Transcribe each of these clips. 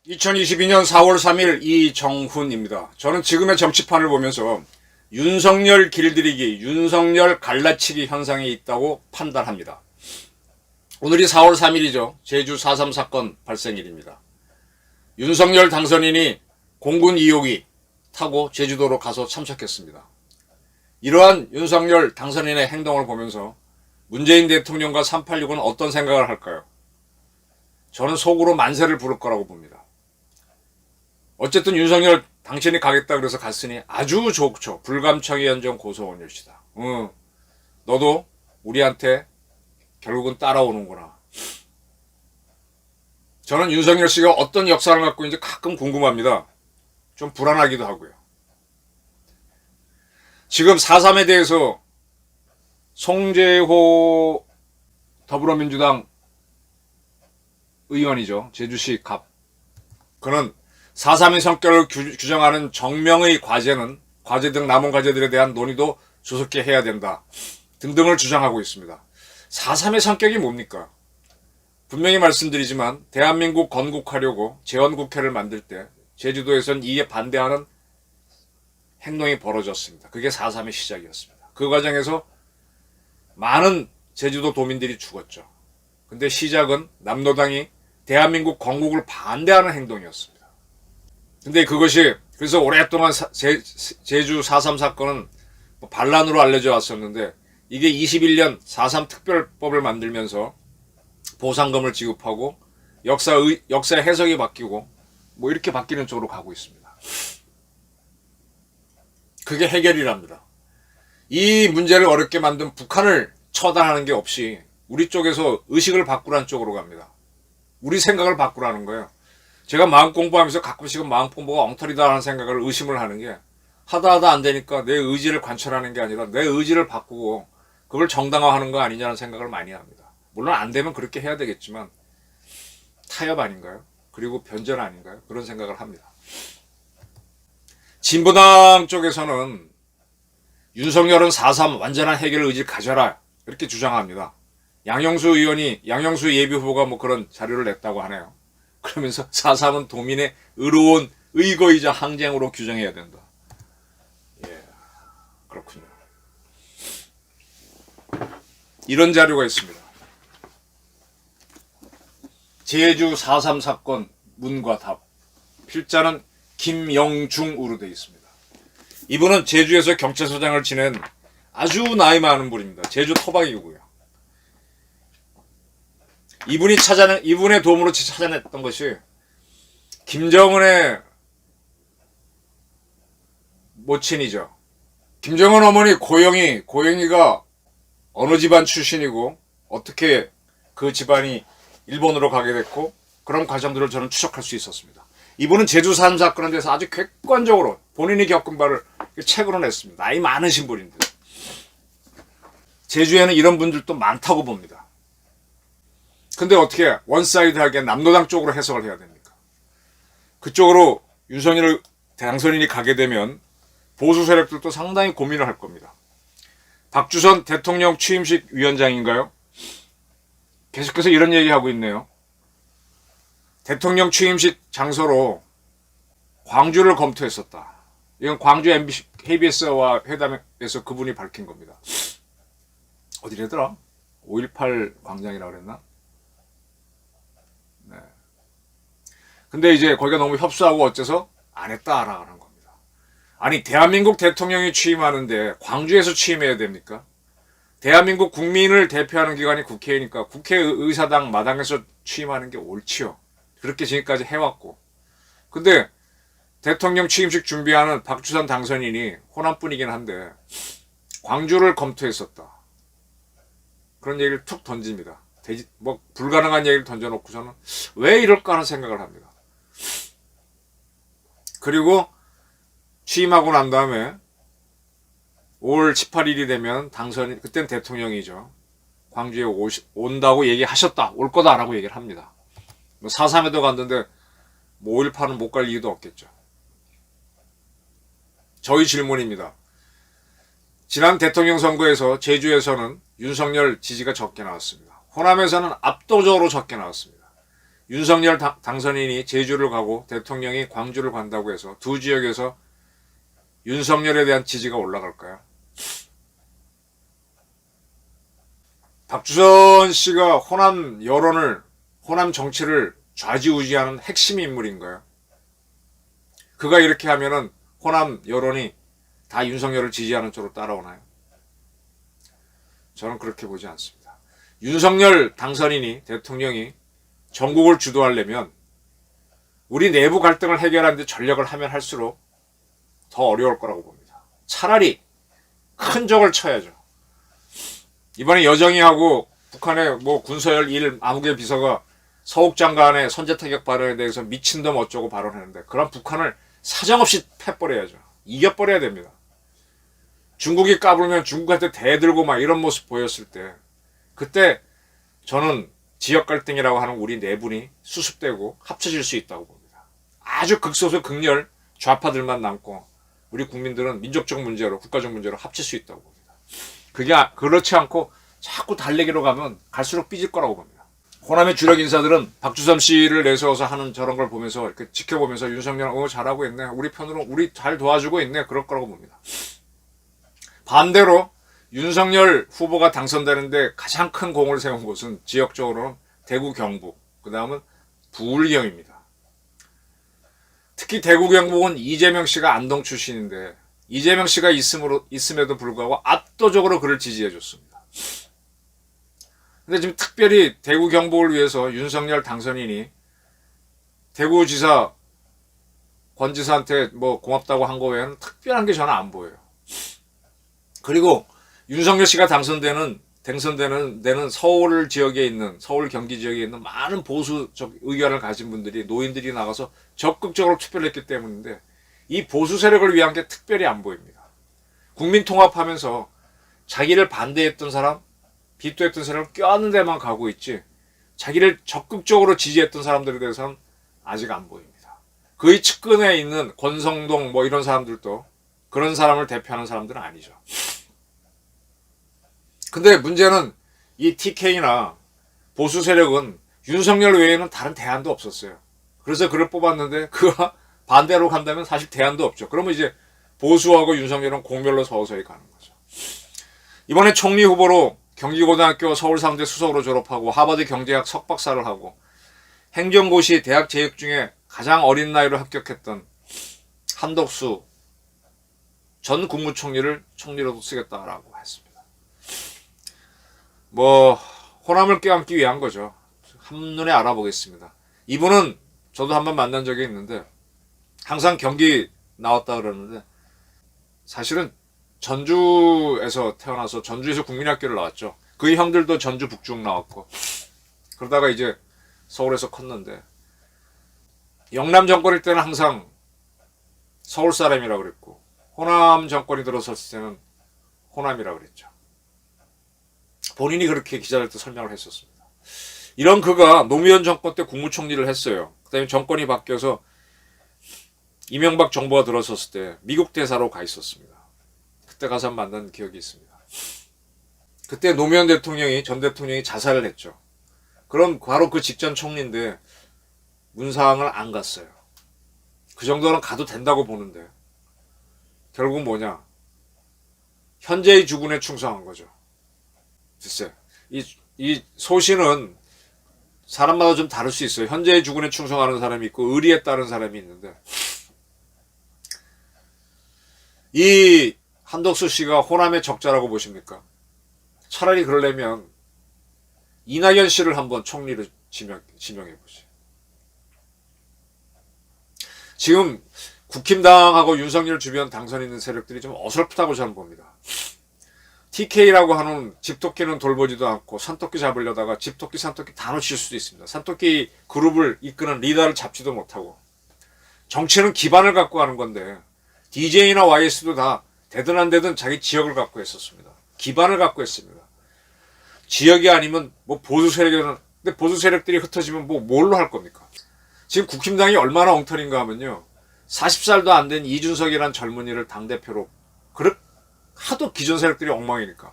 (2022년 4월 3일) 이정훈입니다. 저는 지금의 정치판을 보면서 윤석열 길들이기, 윤석열 갈라치기 현상이 있다고 판단합니다. 오늘이 4월 3일이죠. 제주 4.3 사건 발생일입니다. 윤석열 당선인이 공군 2호기 타고 제주도로 가서 참석했습니다. 이러한 윤석열 당선인의 행동을 보면서 문재인 대통령과 386은 어떤 생각을 할까요? 저는 속으로 만세를 부를 거라고 봅니다. 어쨌든 윤석열 당신이 가겠다 그래서 갔으니 아주 좋죠. 불감청의 연정 고소원일시다. 너도 우리한테 결국은 따라오는구나. 저는 윤석열 씨가 어떤 역사를 갖고 있는지 가끔 궁금합니다. 좀 불안하기도 하고요. 지금 4.3에 대해서 송재호 더불어민주당 의원이죠. 제주시 갑. 그는 4.3의 성격을 규정하는 정명의 과제 등 남은 과제들에 대한 논의도 조속히 해야 된다 등등을 주장하고 있습니다. 4.3의 성격이 뭡니까? 분명히 말씀드리지만 대한민국 건국하려고 재헌국회를 만들 때 제주도에선 이에 반대하는 행동이 벌어졌습니다. 그게 4.3의 시작이었습니다. 그 과정에서 많은 제주도 도민들이 죽었죠. 근데 시작은 남로당이 대한민국 건국을 반대하는 행동이었습니다. 근데 그것이 그래서 오랫동안 제주 4.3 사건은 반란으로 알려져 왔었는데 이게 21년 4.3 특별법을 만들면서 보상금을 지급하고 역사 해석이 바뀌고 뭐 이렇게 바뀌는 쪽으로 가고 있습니다. 그게 해결이랍니다. 이 문제를 어렵게 만든 북한을 처단하는 게 없이 우리 쪽에서 의식을 바꾸라는 쪽으로 갑니다. 우리 생각을 바꾸라는 거예요. 제가 마음 공부하면서 가끔씩은 마음 공부가 엉터리다라는 생각을 의심을 하는 게 하다 안 되니까 내 의지를 관철하는 게 아니라 내 의지를 바꾸고 그걸 정당화하는 거 아니냐는 생각을 많이 합니다. 물론 안 되면 그렇게 해야 되겠지만 타협 아닌가요? 그리고 변절 아닌가요? 그런 생각을 합니다. 진보당 쪽에서는 윤석열은 4.3 완전한 해결 의지를 가져라 이렇게 주장합니다. 양영수 예비 후보가 뭐 그런 자료를 냈다고 하네요. 그러면서 4.3은 도민의 의로운 의거이자 항쟁으로 규정해야 된다. 예, 그렇군요. 이런 자료가 있습니다. 제주 4.3 사건 문과 답. 필자는 김영중으로 되어 있습니다. 이분은 제주에서 경찰서장을 지낸 아주 나이 많은 분입니다. 제주 토박이고요. 이분의 도움으로 찾아냈던 것이 김정은의 모친이죠. 김정은 어머니 고영이가 어느 집안 출신이고 어떻게 그 집안이 일본으로 가게 됐고 그런 과정들을 저는 추적할 수 있었습니다. 이분은 제주 4.3 사건에 대해서 아주 객관적으로 본인이 겪은 바를 책으로 냈습니다. 나이 많으신 분인데 제주에는 이런 분들도 많다고 봅니다. 근데 어떻게 원사이드하게 남로당 쪽으로 해석을 해야 됩니까? 그쪽으로 윤석열 당선인이 가게 되면 보수 세력들도 상당히 고민을 할 겁니다. 박주선 대통령 취임식 위원장인가요? 계속해서 이런 얘기하고 있네요. 대통령 취임식 장소로 광주를 검토했었다. 이건 광주 KBS와 회담에서 그분이 밝힌 겁니다. 어디래더라? 5.18 광장이라고 그랬나? 네. 근데 이제 거기가 너무 협소하고 어째서 안 했다라는 겁니다. 아니 대한민국 대통령이 취임하는데 광주에서 취임해야 됩니까? 대한민국 국민을 대표하는 기관이 국회니까 국회의사당 마당에서 취임하는 게 옳지요. 그렇게 지금까지 해왔고. 근데 대통령 취임식 준비하는 박주선 당선인이 호남뿐이긴 한데 광주를 검토했었다. 그런 얘기를 툭 던집니다. 불가능한 얘기를 던져놓고서는 왜 이럴까 하는 생각을 합니다. 그리고 취임하고 난 다음에 5월 18일이 되면 그땐 대통령이죠. 광주에 온다고 얘기하셨다. 올 거다라고 얘기를 합니다. 4.3에도 갔는데 5.18은 못 갈 이유도 없겠죠. 저희 질문입니다. 지난 대통령 선거에서 제주에서는 윤석열 지지가 적게 나왔습니다. 호남에서는 압도적으로 적게 나왔습니다. 윤석열 당선인이 제주를 가고 대통령이 광주를 간다고 해서 두 지역에서 윤석열에 대한 지지가 올라갈까요? 박주선 씨가 호남 여론을, 호남 정치를 좌지우지하는 핵심 인물인가요? 그가 이렇게 하면은 호남 여론이 다 윤석열을 지지하는 쪽으로 따라오나요? 저는 그렇게 보지 않습니다. 윤석열 당선인이, 대통령이 전국을 주도하려면 우리 내부 갈등을 해결하는 데 전력을 하면 할수록 더 어려울 거라고 봅니다. 차라리 큰 적을 쳐야죠. 이번에 여정이하고 북한의 군서열 1 아무개 비서가 서욱 장관의 선제타격 발언에 대해서 미친놈 어쩌고 발언했는데, 그런 북한을 사정없이 패버려야죠. 이겨버려야 됩니다. 중국이 까불면 중국한테 대들고 막 이런 모습 보였을 때, 그때 저는 지역 갈등이라고 하는 우리 내분이 수습되고 합쳐질 수 있다고 봅니다. 아주 극소수 극렬 좌파들만 남고 우리 국민들은 민족적 문제로, 국가적 문제로 합칠 수 있다고 봅니다. 그게 그렇지 않고 자꾸 달래기로 가면 갈수록 삐질 거라고 봅니다. 호남의 주력 인사들은 박주선 씨를 내세워서 하는 저런 걸 보면서 이렇게 지켜보면서 윤석열 잘하고 있네, 우리 편으로 우리 잘 도와주고 있네, 그럴 거라고 봅니다. 반대로 윤석열 후보가 당선되는데 가장 큰 공을 세운 곳은 지역적으로는 대구 경북, 그 다음은 부울경입니다. 특히 대구 경북은 이재명 씨가 안동 출신인데 이재명 씨가 있음에도 불구하고 압도적으로 그를 지지해 줬습니다. 근데 지금 특별히 대구 경북을 위해서 윤석열 당선인이 대구지사 권 지사한테 고맙다고 한 거 외에는 특별한 게 저는 안 보여요. 그리고 윤석열 씨가 당선되는 데는 서울 지역에 있는, 서울 경기 지역에 있는 많은 보수적 의견을 가진 분들이, 노인들이 나가서 적극적으로 투표를 했기 때문인데 이 보수 세력을 위한 게 특별히 안 보입니다. 국민 통합하면서 자기를 반대했던 사람, 비토했던 사람을 껴안는 데만 가고 있지, 자기를 적극적으로 지지했던 사람들에 대해서는 아직 안 보입니다. 그의 측근에 있는 권성동 이런 사람들도 그런 사람을 대표하는 사람들은 아니죠. 근데 문제는 이 TK나 보수 세력은 윤석열 외에는 다른 대안도 없었어요. 그래서 그를 뽑았는데 그가 반대로 간다면 사실 대안도 없죠. 그러면 이제 보수하고 윤석열은 공멸로 서서히 가는 거죠. 이번에 총리 후보로 경기고등학교 서울상대 수석으로 졸업하고 하버드 경제학 석박사를 하고 행정고시 대학 재학 중에 가장 어린 나이로 합격했던 한덕수 전 국무총리를 총리로 쓰겠다라고 했습니다. 호남을 껴안기 위한 거죠. 한눈에 알아보겠습니다. 이분은 저도 한번 만난 적이 있는데 항상 경기 나왔다 그러는데 사실은 전주에서 태어나서 전주에서 국민학교를 나왔죠. 그의 형들도 전주 북중 나왔고 그러다가 이제 서울에서 컸는데 영남 정권일 때는 항상 서울 사람이라고 그랬고 호남 정권이 들어섰을 때는 호남이라고 그랬죠. 본인이 그렇게 기자들한테 설명을 했었습니다. 이런 그가 노무현 정권 때 국무총리를 했어요. 그 다음에 정권이 바뀌어서 이명박 정부가 들어섰을 때 미국 대사로 가 있었습니다. 그때 가서 만난 기억이 있습니다. 그때 노무현 대통령이, 전 대통령이 자살을 했죠. 그럼 바로 그 직전 총리인데 문상을 안 갔어요. 그 정도는 가도 된다고 보는데 결국 뭐냐, 현재의 주군에 충성한 거죠. 글쎄, 이 소신은 사람마다 좀 다를 수 있어요. 현재의 주군에 충성하는 사람이 있고 의리에 따른 사람이 있는데 이 한덕수 씨가 호남의 적자라고 보십니까? 차라리 그러려면 이낙연 씨를 한번 총리로 지명해보지. 지금 국힘당하고 윤석열 주변 당선 있는 세력들이 좀 어설프다고 저는 봅니다. TK라고 하는 집토끼는 돌보지도 않고 산토끼 잡으려다가 집토끼 산토끼 다 놓칠 수도 있습니다. 산토끼 그룹을 이끄는 리더를 잡지도 못하고. 정치는 기반을 갖고 하는 건데 DJ나 YS도 다 되든 안 되든 자기 지역을 갖고 했었습니다. 기반을 갖고 했습니다. 지역이 아니면 보수 세력은, 근데 보수 세력들이 흩어지면 뭘로 할 겁니까? 지금 국힘당이 얼마나 엉터리인가 하면요, 40살도 안 된 이준석이라는 젊은이를 당대표로 하도 기존 세력들이 엉망이니까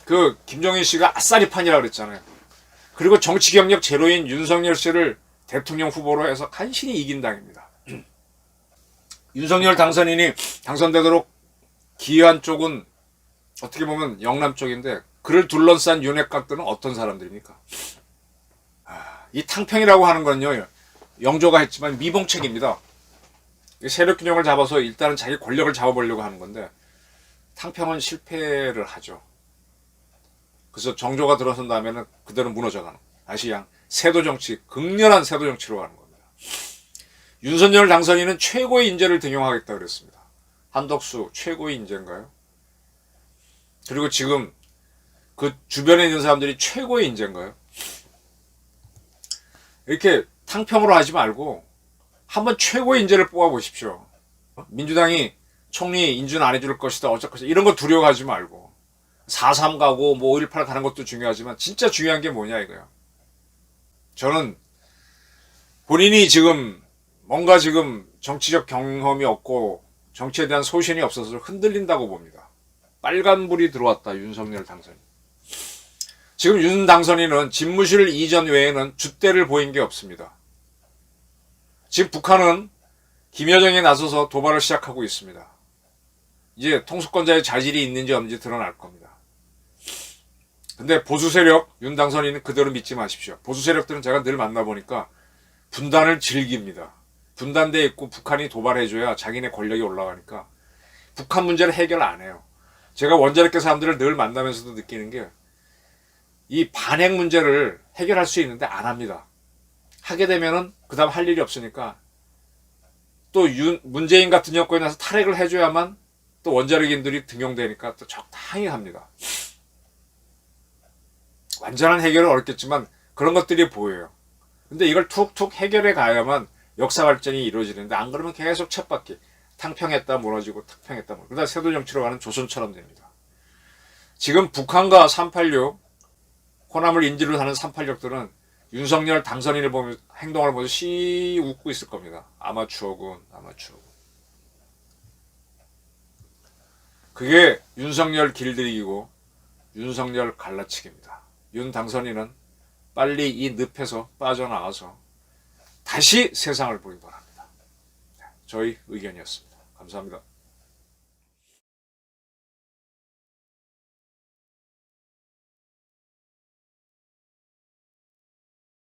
그 김종인 씨가 아싸리판이라고 그랬잖아요. 그리고 정치 경력 제로인 윤석열 씨를 대통령 후보로 해서 간신히 이긴 당입니다. 윤석열 당선인이 당선되도록 기여한 쪽은 어떻게 보면 영남 쪽인데 그를 둘러싼 윤핵관들은 어떤 사람들입니까? 이 탕평이라고 하는 건요, 영조가 했지만 미봉책입니다. 세력 균형을 잡아서 일단은 자기 권력을 잡아보려고 하는 건데 탕평은 실패를 하죠. 그래서 정조가 들어선 다음에는 그대로 무너져가는, 다시 그냥 세도정치, 극렬한 세도정치로 가는 겁니다. 윤석열 당선인은 최고의 인재를 등용하겠다 그랬습니다. 한덕수 최고의 인재인가요? 그리고 지금 그 주변에 있는 사람들이 최고의 인재인가요? 이렇게 탕평으로 하지 말고 한번 최고의 인재를 뽑아보십시오. 민주당이 총리 인준 안 해줄 것이다, 어쩌고저쩌고 이런 거 두려워하지 말고 4.3 가고 뭐 5.18 가는 것도 중요하지만 진짜 중요한 게 뭐냐 이거야. 저는 본인이 지금 뭔가 지금 정치적 경험이 없고 정치에 대한 소신이 없어서 흔들린다고 봅니다. 빨간불이 들어왔다, 윤석열 당선인. 지금 윤 당선인은 집무실 이전 외에는 줏대를 보인 게 없습니다. 지금 북한은 김여정에 나서서 도발을 시작하고 있습니다. 이제 통수권자의 자질이 있는지 없는지 드러날 겁니다. 근데 보수 세력, 윤 당선인은 그대로 믿지 마십시오. 보수 세력들은 제가 늘 만나보니까 분단을 즐깁니다. 분단돼 있고 북한이 도발해줘야 자기네 권력이 올라가니까 북한 문제를 해결 안 해요. 제가 원자력계 사람들을 늘 만나면서도 느끼는 게 이 반핵 문제를 해결할 수 있는데 안 합니다. 하게 되면은 그 다음 할 일이 없으니까 또 문재인 같은 여건이 나서 탈핵을 해줘야만 또 원자력인들이 등용되니까 또 적당히 합니다. 완전한 해결은 어렵겠지만 그런 것들이 보여요. 근데 이걸 툭툭 해결해 가야만 역사 발전이 이루어지는데 안 그러면 계속 쳇바퀴 탕평했다 무너지고 탕평했다 무너지고 그다음 세도정치로 가는 조선처럼 됩니다. 지금 북한과 386 호남을 인질로 하는 386들은 윤석열 당선인을 보면 행동을 보면서 씨 웃고 있을 겁니다. 아마추어군, 아마추어군. 그게 윤석열 길들이기고 윤석열 갈라치기입니다. 윤 당선인은 빨리 이 늪에서 빠져나와서 다시 세상을 보기 바랍니다. 저희 의견이었습니다. 감사합니다.